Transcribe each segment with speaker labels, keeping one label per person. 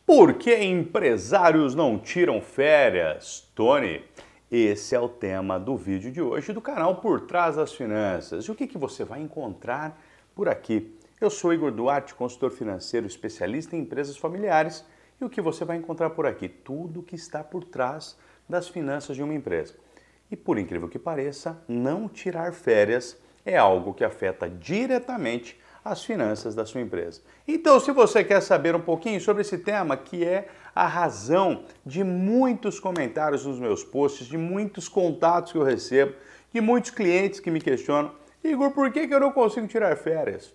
Speaker 1: Por que empresários não tiram férias? Tony, esse é o tema do vídeo de hoje do canal Por Trás das Finanças. E o que você vai encontrar por aqui? Eu sou Igor Duarte, consultor financeiro especialista em empresas familiares. E o que você vai encontrar por aqui? Tudo que está por trás das finanças de uma empresa. E por incrível que pareça, não tirar férias é algo que afeta diretamente as finanças da sua empresa. Então, se você quer saber um pouquinho sobre esse tema, que é a razão de muitos comentários nos meus posts, de muitos contatos que eu recebo, de muitos clientes que me questionam, Igor, por que eu não consigo tirar férias?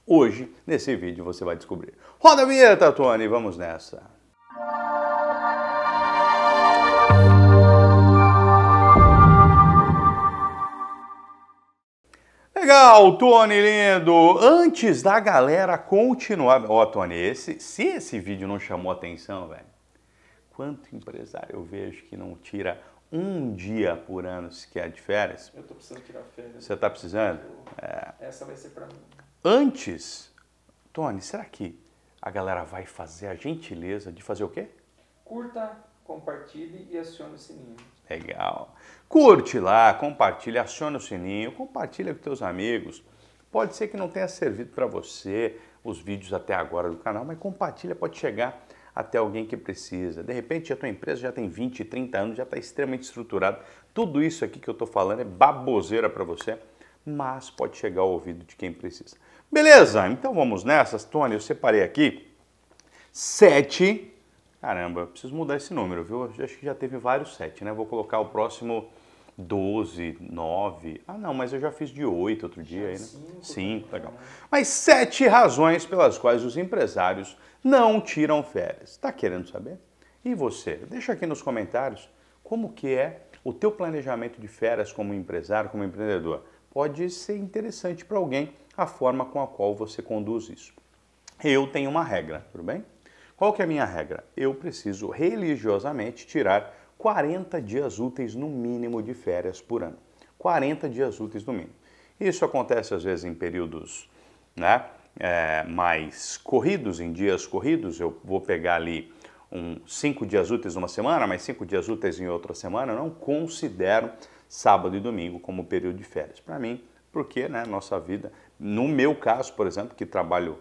Speaker 1: Hoje, nesse vídeo, você vai descobrir. Roda a vinheta, Tony, vamos nessa! Legal, Tony lindo! Antes da galera continuar... Ó, Tony, se esse vídeo não chamou atenção, velho, quanto empresário eu vejo que não tira um dia por ano sequer de férias?
Speaker 2: Eu tô precisando tirar férias.
Speaker 1: Você tá precisando?
Speaker 2: Essa vai ser pra mim.
Speaker 1: Antes, Tony, será que a galera vai fazer a gentileza de fazer o quê?
Speaker 2: Curta, compartilhe e acione o sininho.
Speaker 1: Legal. Curte lá, compartilha, aciona o sininho, compartilha com teus amigos. Pode ser que não tenha servido para você os vídeos até agora do canal, mas compartilha, pode chegar até alguém que precisa. De repente a tua empresa já tem 20, 30 anos, já está extremamente estruturada. Tudo isso aqui que eu estou falando é baboseira para você, mas pode chegar ao ouvido de quem precisa. Beleza, então vamos nessas. Tony, eu separei aqui 7... Caramba, eu preciso mudar esse número, viu? Eu acho que já teve vários 7, né? Vou colocar o próximo 12, 9... Ah, não, mas eu já fiz de 8 outro dia aí, né? 5, legal. Mas 7 razões pelas quais os empresários não tiram férias. Tá querendo saber? E você? Deixa aqui nos comentários como que é o teu planejamento de férias como empresário, como empreendedor. Pode ser interessante para alguém a forma com a qual você conduz isso. Eu tenho uma regra, tudo bem? Qual que é a minha regra? Eu preciso religiosamente tirar 40 dias úteis no mínimo de férias por ano. 40 dias úteis no mínimo. Isso acontece às vezes em períodos, né, mais corridos, em dias corridos. Eu vou pegar ali 5 dias úteis numa semana, mais 5 dias úteis em outra semana. Eu não considero sábado e domingo como período de férias. Para mim, porque nossa vida, no meu caso, por exemplo, que trabalho...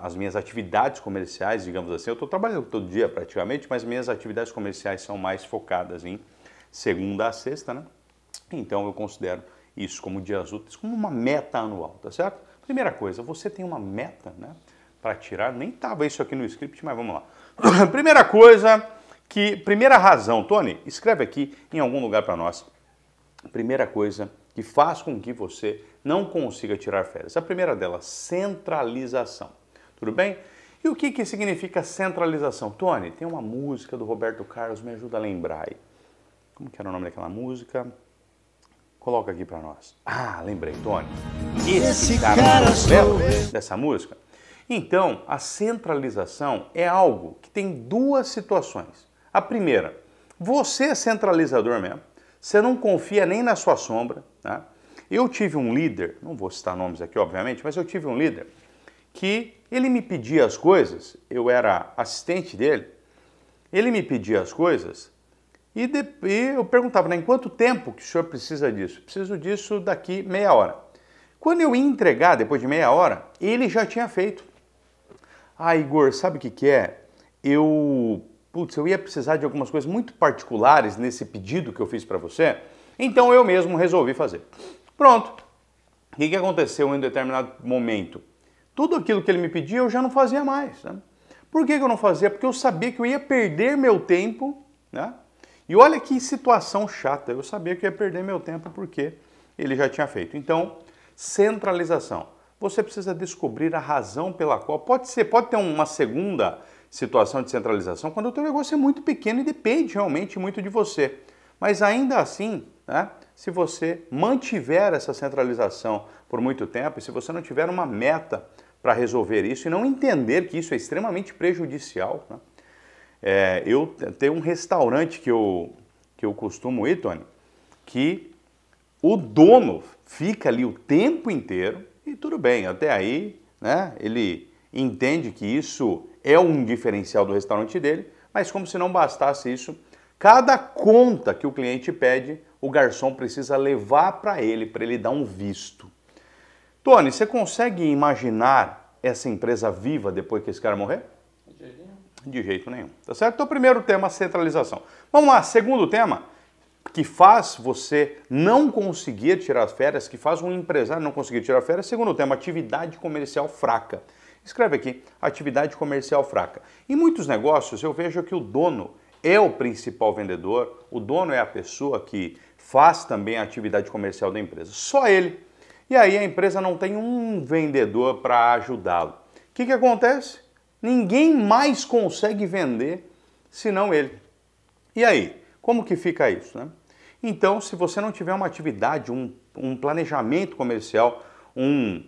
Speaker 1: as minhas atividades comerciais, digamos assim, eu estou trabalhando todo dia praticamente, mas minhas atividades comerciais são mais focadas em segunda a sexta, né? Então eu considero isso como dias úteis, como uma meta anual, tá certo? Primeira coisa, você tem uma meta, né, para tirar, nem estava isso aqui no script, mas vamos lá. Primeira razão, Tony, escreve aqui em algum lugar para nós. Primeira coisa que faz com que você não consiga tirar férias. A primeira delas, centralização. Tudo bem? E o que significa centralização? Tony, tem uma música do Roberto Carlos, me ajuda a lembrar aí. Como que era o nome daquela música? Coloca aqui para nós. Ah, lembrei, Tony. Esse cara dessa música? Então, a centralização é algo que tem duas situações. A primeira, você é centralizador mesmo. Você não confia nem na sua sombra, né? Eu tive um líder, não vou citar nomes aqui, obviamente, mas eu tive um líder que ele me pedia as coisas, eu era assistente dele, ele me pedia as coisas e eu perguntava, em quanto tempo que o senhor precisa disso? Preciso disso daqui meia hora. Quando eu ia entregar, depois de meia hora, ele já tinha feito. Ah, Igor, sabe o que é? Eu ia precisar de algumas coisas muito particulares nesse pedido que eu fiz para você, então eu mesmo resolvi fazer. Pronto. O que aconteceu em um determinado momento? Tudo aquilo que ele me pedia eu já não fazia mais, né? Por que eu não fazia? Porque eu sabia que eu ia perder meu tempo, né? E olha que situação chata, eu sabia que eu ia perder meu tempo porque ele já tinha feito. Então, centralização. Você precisa descobrir a razão pela qual... Pode ter uma segunda situação de centralização quando o teu negócio é muito pequeno e depende realmente muito de você. Mas ainda assim, né, se você mantiver essa centralização por muito tempo, e se você não tiver uma meta para resolver isso e não entender que isso é extremamente prejudicial, né? Eu tenho um restaurante que eu costumo ir, Tony, que o dono fica ali o tempo inteiro e tudo bem, até aí, né, ele entende que isso é um diferencial do restaurante dele, mas como se não bastasse isso, cada conta que o cliente pede, o garçom precisa levar para ele dar um visto. Tony, você consegue imaginar essa empresa viva depois que esse cara morrer?
Speaker 2: De jeito nenhum.
Speaker 1: De jeito nenhum, tá certo? Então, primeiro tema, centralização. Vamos lá, segundo tema, que faz você não conseguir tirar férias, que faz um empresário não conseguir tirar férias. Segundo tema, atividade comercial fraca. Escreve aqui, atividade comercial fraca. Em muitos negócios eu vejo que o dono é o principal vendedor, o dono é a pessoa que faz também a atividade comercial da empresa, só ele. E aí a empresa não tem um vendedor para ajudá-lo. O que acontece? Ninguém mais consegue vender senão ele. E aí, como que fica isso, né? Então, se você não tiver uma atividade, um planejamento comercial, um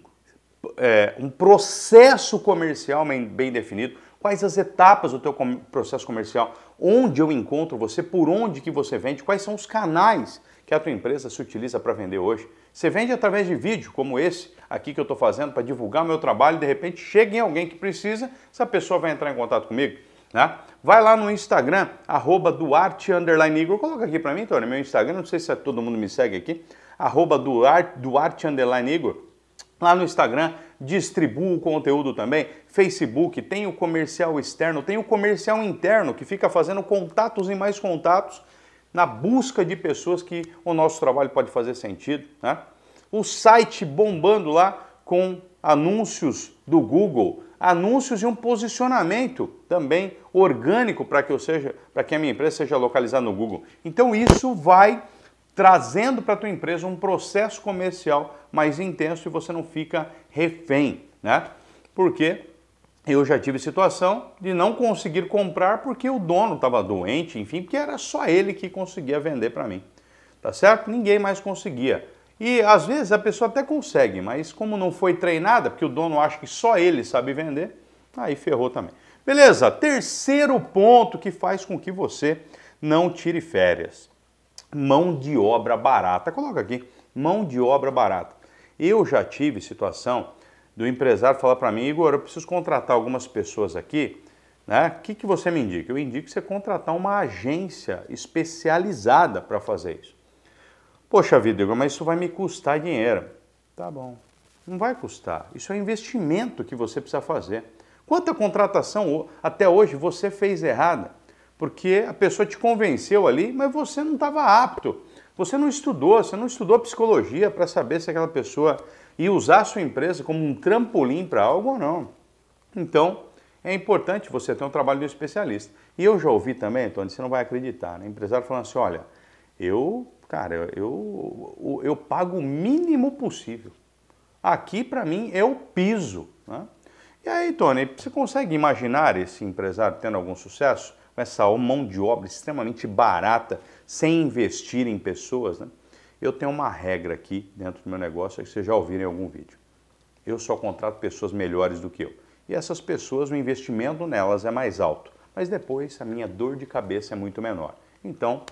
Speaker 1: processo comercial bem definido, quais as etapas do teu processo comercial, onde eu encontro você, por onde que você vende, quais são os canais que a tua empresa se utiliza para vender hoje. Você vende através de vídeo, como esse aqui que eu estou fazendo para divulgar meu trabalho, de repente chega em alguém que precisa, essa pessoa vai entrar em contato comigo, né? Vai lá no Instagram, @Duarte_Igor, coloca aqui para mim, Tony, meu Instagram, não sei se todo mundo me segue aqui, @Duarte_Igor. Lá no Instagram, distribuo o conteúdo também, Facebook, tem o comercial externo, tem o comercial interno, que fica fazendo contatos e mais contatos na busca de pessoas que o nosso trabalho pode fazer sentido, né? O site bombando lá com anúncios do Google, anúncios e um posicionamento também orgânico para que a minha empresa seja localizada no Google. Então isso vai trazendo para a tua empresa um processo comercial mais intenso e você não fica refém, né? Porque eu já tive situação de não conseguir comprar porque o dono estava doente, enfim, porque era só ele que conseguia vender para mim, tá certo? Ninguém mais conseguia. E às vezes a pessoa até consegue, mas como não foi treinada, porque o dono acha que só ele sabe vender, aí ferrou também. Beleza, terceiro ponto que faz com que você não tire férias. Mão de obra barata. Coloca aqui, mão de obra barata. Eu já tive situação do empresário falar para mim, Igor, eu preciso contratar algumas pessoas aqui, né? O que você me indica? Eu indico você contratar uma agência especializada para fazer isso. Poxa vida, Igor, mas isso vai me custar dinheiro. Tá bom, não vai custar. Isso é um investimento que você precisa fazer. Quanta contratação até hoje você fez errada? Porque a pessoa te convenceu ali, mas você não estava apto. Você não estudou psicologia para saber se aquela pessoa ia usar a sua empresa como um trampolim para algo ou não. Então, é importante você ter um trabalho de um especialista. E eu já ouvi também, Tony, você não vai acreditar, né? Empresário falando assim, olha, eu pago o mínimo possível. Aqui, para mim, é o piso, né? E aí, Tony, você consegue imaginar esse empresário tendo algum sucesso? Com essa mão de obra extremamente barata, sem investir em pessoas, né? Eu tenho uma regra aqui dentro do meu negócio, que vocês já ouviram em algum vídeo. Eu só contrato pessoas melhores do que eu. E essas pessoas, o investimento nelas é mais alto. Mas depois a minha dor de cabeça é muito menor. Então,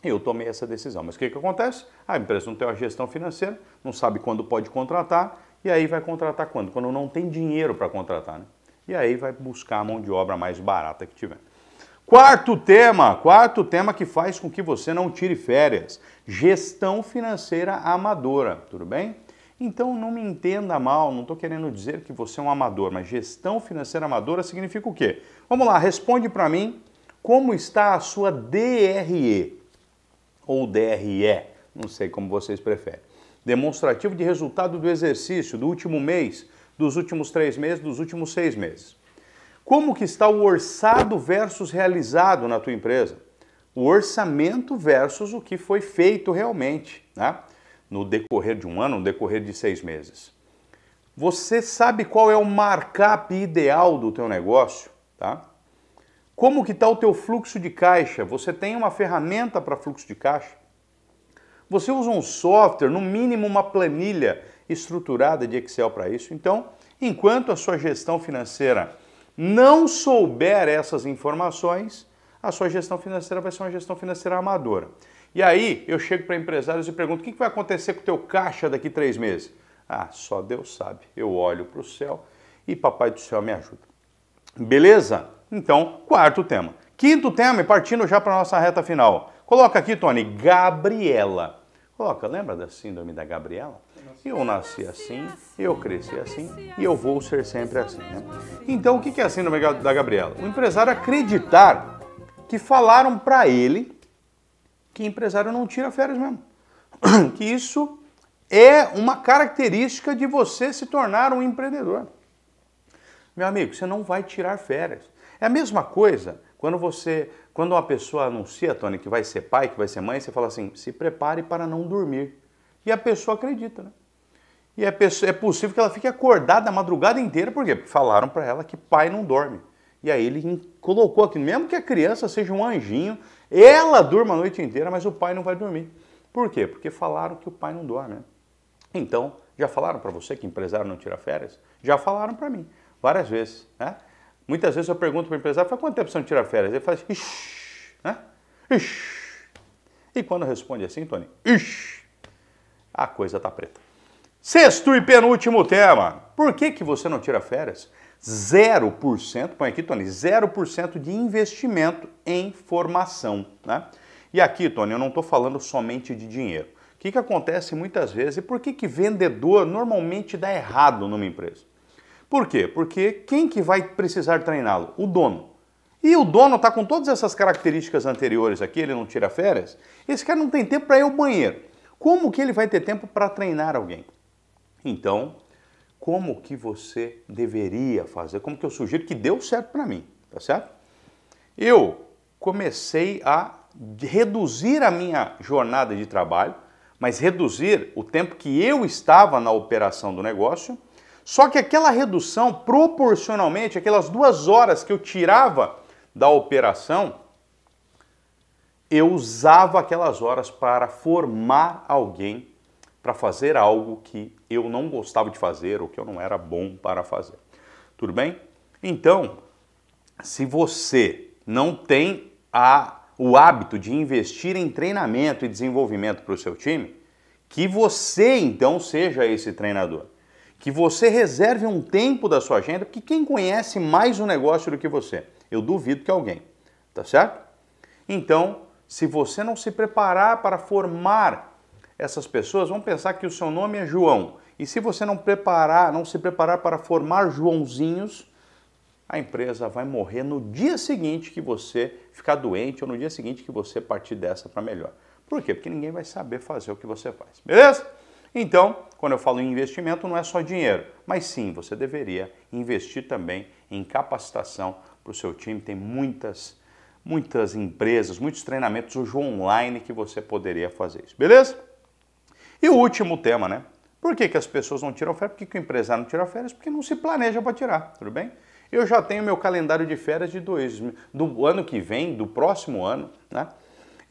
Speaker 1: eu tomei essa decisão. Mas o que acontece? A empresa não tem uma gestão financeira, não sabe quando pode contratar, e aí vai contratar quando? Quando não tem dinheiro para contratar, né? E aí vai buscar a mão de obra mais barata que tiver. Quarto tema que faz com que você não tire férias. Gestão financeira amadora, tudo bem? Então não me entenda mal, não estou querendo dizer que você é um amador, mas gestão financeira amadora significa o quê? Vamos lá, responde para mim como está a sua DRE, ou DRE, não sei como vocês preferem. Demonstrativo de resultado do exercício, do último mês, dos últimos 3 meses, dos últimos 6 meses. Como que está o orçado versus realizado na tua empresa? O orçamento versus o que foi feito realmente, né? No decorrer de um ano, no decorrer de 6 meses. Você sabe qual é o markup ideal do teu negócio, tá? Como que está o teu fluxo de caixa? Você tem uma ferramenta para fluxo de caixa? Você usa um software, no mínimo uma planilha estruturada de Excel para isso? Então, enquanto a sua gestão financeira não souber essas informações, a sua gestão financeira vai ser uma gestão financeira amadora. E aí eu chego para empresários e pergunto, o que vai acontecer com o teu caixa daqui 3 meses? Ah, só Deus sabe. Eu olho para o céu e Papai do Céu me ajuda. Beleza? Então, quarto tema. Quinto tema, e partindo já para a nossa reta final. Coloca aqui, Tony, Gabriela. Coloca, lembra da síndrome da Gabriela? Eu nasci assim, eu cresci assim e eu vou ser sempre assim, né? Então, o que é a síndrome da Gabriela? O empresário acreditar que falaram para ele que empresário não tira férias mesmo. Que isso é uma característica de você se tornar um empreendedor. Meu amigo, você não vai tirar férias. É a mesma coisa quando uma pessoa anuncia, Tony, que vai ser pai, que vai ser mãe, você fala assim, se prepare para não dormir. E a pessoa acredita, né? E é possível que ela fique acordada a madrugada inteira, por quê? Porque falaram para ela que pai não dorme. E aí ele colocou aqui, mesmo que a criança seja um anjinho, ela durma a noite inteira, mas o pai não vai dormir. Por quê? Porque falaram que o pai não dorme, né? Então, já falaram para você que empresário não tira férias? Já falaram para mim, várias vezes, né? Muitas vezes eu pergunto para o empresário, faz quanto tempo você não tira férias? Ele fala assim, ixi, né? Ixi. E quando responde assim, Tony, ixi, a coisa tá preta. Sexto e penúltimo tema. Por que você não tira férias? 0%, põe aqui, Tony, 0% de investimento em formação, né? E aqui, Tony, eu não estou falando somente de dinheiro. O que acontece muitas vezes e por que vendedor normalmente dá errado numa empresa? Por quê? Porque quem que vai precisar treiná-lo? O dono. E o dono está com todas essas características anteriores aqui, ele não tira férias, esse cara não tem tempo para ir ao banheiro. Como que ele vai ter tempo para treinar alguém? Então, como que você deveria fazer? Como que eu sugiro que deu certo para mim, tá certo? Eu comecei a reduzir a minha jornada de trabalho, mas reduzir o tempo que eu estava na operação do negócio, só que aquela redução, proporcionalmente, aquelas 2 horas que eu tirava da operação, eu usava aquelas horas para formar alguém para fazer algo que eu não gostava de fazer ou que eu não era bom para fazer. Tudo bem? Então, se você não tem o hábito de investir em treinamento e desenvolvimento para o seu time, que você então seja esse treinador. Que você reserve um tempo da sua agenda, porque quem conhece mais o negócio do que você? Eu duvido que alguém, tá certo? Então, se você não se preparar para formar essas pessoas, vão pensar que o seu nome é João. E se você não se preparar para formar Joãozinhos, a empresa vai morrer no dia seguinte que você ficar doente ou no dia seguinte que você partir dessa para melhor. Por quê? Porque ninguém vai saber fazer o que você faz. Beleza? Então, quando eu falo em investimento, não é só dinheiro, mas sim, você deveria investir também em capacitação para o seu time. Tem muitas empresas, muitos treinamentos hoje online que você poderia fazer isso. Beleza? E o último tema, né? Por que as pessoas não tiram férias? Por que o empresário não tira férias? Porque não se planeja para tirar, tudo bem? Eu já tenho meu calendário de férias do ano que vem, do próximo ano, né?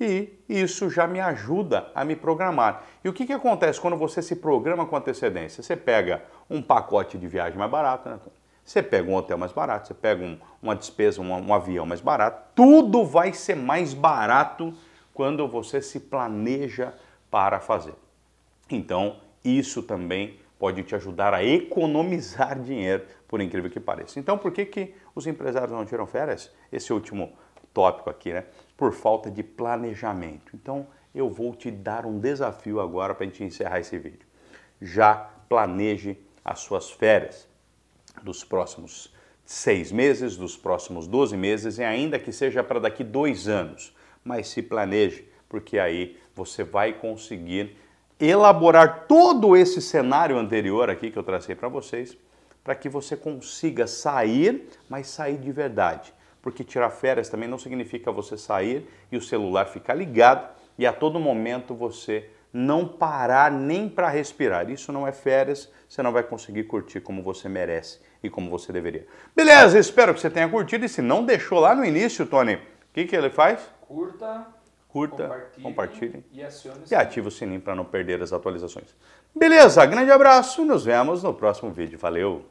Speaker 1: E isso já me ajuda a me programar. E o que acontece quando você se programa com antecedência? Você pega um pacote de viagem mais barato, né? Você pega um hotel mais barato, você pega uma despesa, um avião mais barato. Tudo vai ser mais barato quando você se planeja para fazer. Então, isso também pode te ajudar a economizar dinheiro, por incrível que pareça. Então, por que os empresários não tiram férias? Esse último tópico aqui, né? Por falta de planejamento. Então, eu vou te dar um desafio agora para a gente encerrar esse vídeo. Já planeje as suas férias dos próximos 6 meses, dos próximos 12 meses e ainda que seja para daqui 2 anos. Mas se planeje, porque aí você vai conseguir elaborar todo esse cenário anterior aqui que eu tracei para vocês, para que você consiga sair, mas sair de verdade. Porque tirar férias também não significa você sair e o celular ficar ligado e a todo momento você não parar nem para respirar. Isso não é férias, você não vai conseguir curtir como você merece e como você deveria. Beleza, espero que você tenha curtido e se não deixou lá no início, Tony, o que ele faz?
Speaker 2: Curta,
Speaker 1: compartilhe
Speaker 2: e
Speaker 1: ative o sininho para não perder as atualizações. Beleza, grande abraço e nos vemos no próximo vídeo. Valeu!